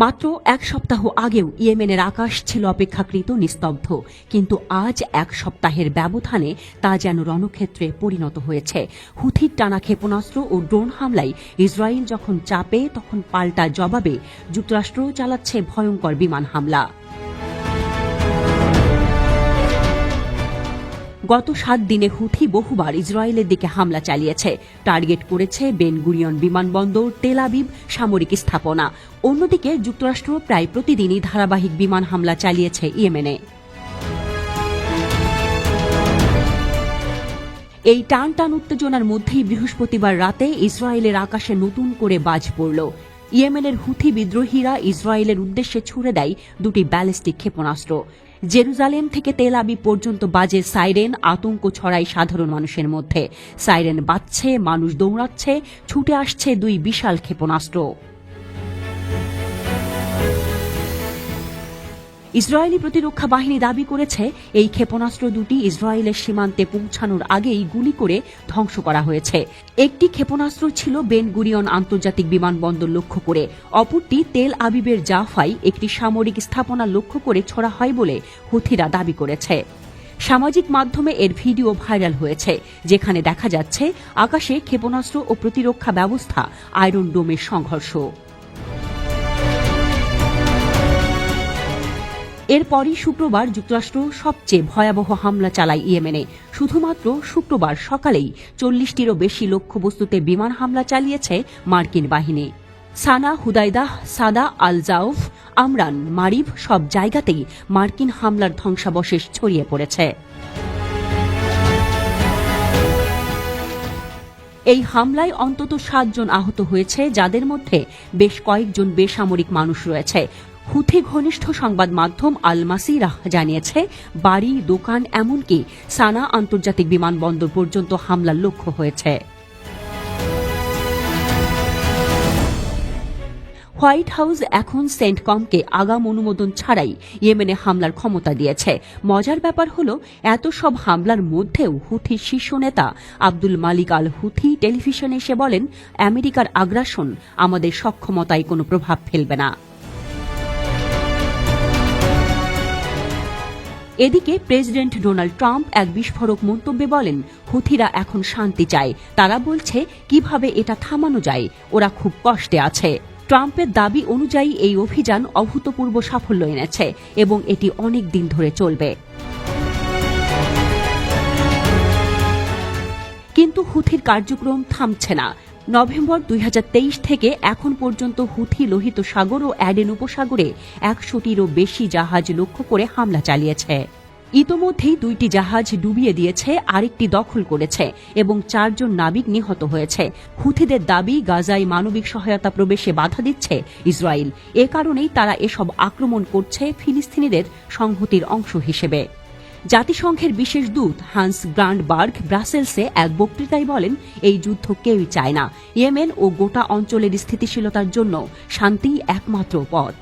মাত্র এক সপ্তাহ আগেও ইয়েমেনের আকাশ ছিল অপেক্ষাকৃত নিস্তব্ধ, কিন্তু আজ এক সপ্তাহের ব্যবধানে তা যেন রণক্ষেত্রে পরিণত হয়েছে। হুথির টানা ক্ষেপণাস্ত্র ও ড্রোন হামলায় ইসরায়েল যখন চাপে, তখন পাল্টা জবাবে যুক্তরাষ্ট্র চালাচ্ছে ভয়ঙ্কর বিমান হামলা। গত 7 দিনে হুথি বহুবার ইসরায়েলের দিকে হামলা চালিয়েছে। টার্গেট করেছে বেন গুরিয়ন বিমানবন্দর, তেল আবিব সামরিক স্থাপনা। অন্যদিকে যুক্তরাষ্ট্র প্রায় প্রতিদিনই ধারাবাহিক বিমান হামলা চালিয়েছে ইয়েমেনে। এই টান টান উত্তেজনার মধ্যেই বৃহস্পতিবার রাতে ইসরায়েলের আকাশে নতুন করে বাজ পড়ল। ইয়েমেনের হুথি বিদ্রোহীরা ইসরায়েলের উদ্দেশ্যে ছুড়ে দেয় 2টি ব্যালিস্টিক ক্ষেপণাস্ত্র। জেরুজালেম থেকে তেল আবিব পর্যন্ত বাজে সাইরেন, আতঙ্ক ছড়ায় সাধারণ মানুষের মধ্যে। সাইরেন বাজছে, মানুষ দৌড়াচ্ছে, ছুটে আসছে 2 বিশাল ক্ষেপণাস্ত্র। ইসরায়েলি প্রতিরক্ষা বাহিনী দাবি করেছে এই ক্ষেপণাস্ত্র দুটি ইসরায়েলের সীমান্তে পৌঁছানোর আগেই গুলি করে ধ্বংস করা হয়েছে। একটি ক্ষেপণাস্ত্র ছিল বেন গুরিয়ন আন্তর্জাতিক বিমানবন্দর লক্ষ্য করে, অপরটি তেল আবিবের জাফায় একটি সামরিক স্থাপনা লক্ষ্য করে ছোড়া হয় বলে হুথিরা দাবি করেছে। সামাজিক মাধ্যমে এর ভিডিও ভাইরাল হয়েছে, যেখানে দেখা যাচ্ছে আকাশে ক্ষেপণাস্ত্র ও প্রতিরক্ষা ব্যবস্থা আয়রন ডোমের সংঘর্ষ। এরপরই শুক্রবার যুক্তরাষ্ট্র সবচেয়ে ভয়াবহ হামলা চালায় ইয়েমেনে। শুধুমাত্র শুক্রবার সকালেই 40টিরও বেশি লক্ষ্যবস্তুতে বিমান হামলা চালিয়েছে মার্কিন বাহিনী। সানা, হুদাইদাহ, সাদা, আল জাউফ, আমরান, মারিব সব জায়গাতেই মার্কিন হামলার ধ্বংসাবশেষ ছড়িয়ে পড়েছে। এই হামলায় অন্তত 7 জন আহত হয়েছে, যাদের মধ্যে বেশ কয়েকজন বেসামরিক মানুষ রয়েছে। হুথি ঘনিষ্ঠ সংবাদ মাধ্যম আল মাসিরাহ জানিয়েছে, বাড়ি, দোকান, এমনকি সানা আন্তর্জাতিক বিমানবন্দর পর্যন্ত হামলার লক্ষ্য হয়েছে। হোয়াইট হাউস এখন সেন্টকমকে আগাম অনুমোদন ছাড়াই ইয়েমেনে হামলার ক্ষমতা দিয়েছে। মজার ব্যাপার হল, এত সব হামলার মধ্যেও হুথির শীর্ষ নেতা আব্দুল মালিক আল হুথি টেলিভিশনে এসে বলেন, আমেরিকার আগ্রাসন আমাদের সক্ষমতায় কোনো প্রভাব ফেলবে না। এদিকে প্রেসিডেন্ট ডোনাল্ড ট্রাম্প এক বিস্ফোরক মন্তব্যে বলেন, হুথিরা এখন শান্তি চায়। তারা বলছে কিভাবে এটা থামানো যায়, ওরা খুব কষ্টে আছে। ট্রাম্পের দাবি অনুযায়ী এই অভিযান অভূতপূর্ব সাফল্য এনেছে এবং এটি অনেক দিন ধরে চলবে। কিন্তু হুথির কার্যক্রম থামছে না। নভেম্বর 2023 থেকে এখন পর্যন্ত হুথি লোহিত সাগর ও অ্যাডেন উপসাগরে 100টিরও বেশি জাহাজ লক্ষ্য করে হামলা চালিয়েছে। ইতোমধ্যেই 2টি জাহাজ ডুবিয়ে দিয়েছে, আরেকটি দখল করেছে এবং 4 জন নাবিক নিহত হয়েছে। হুথিদের দাবি, গাজায় মানবিক সহায়তা প্রবেশে বাধা দিচ্ছে ইসরায়েল। এ কারণেই তারা এসব আক্রমণ করছে ফিলিস্তিনিদের সংহতির অংশ হিসেবে। জাতিসংঘের বিশেষ দূত হান্স গ্রান্ডবার্গ ব্রাসেলসে এক বক্তৃতায় বলেন, এই যুদ্ধ কেউই চায় না। ইয়েমেন ও গোটা অঞ্চলের স্থিতিশীলতার জন্য শান্তিই একমাত্র পথ।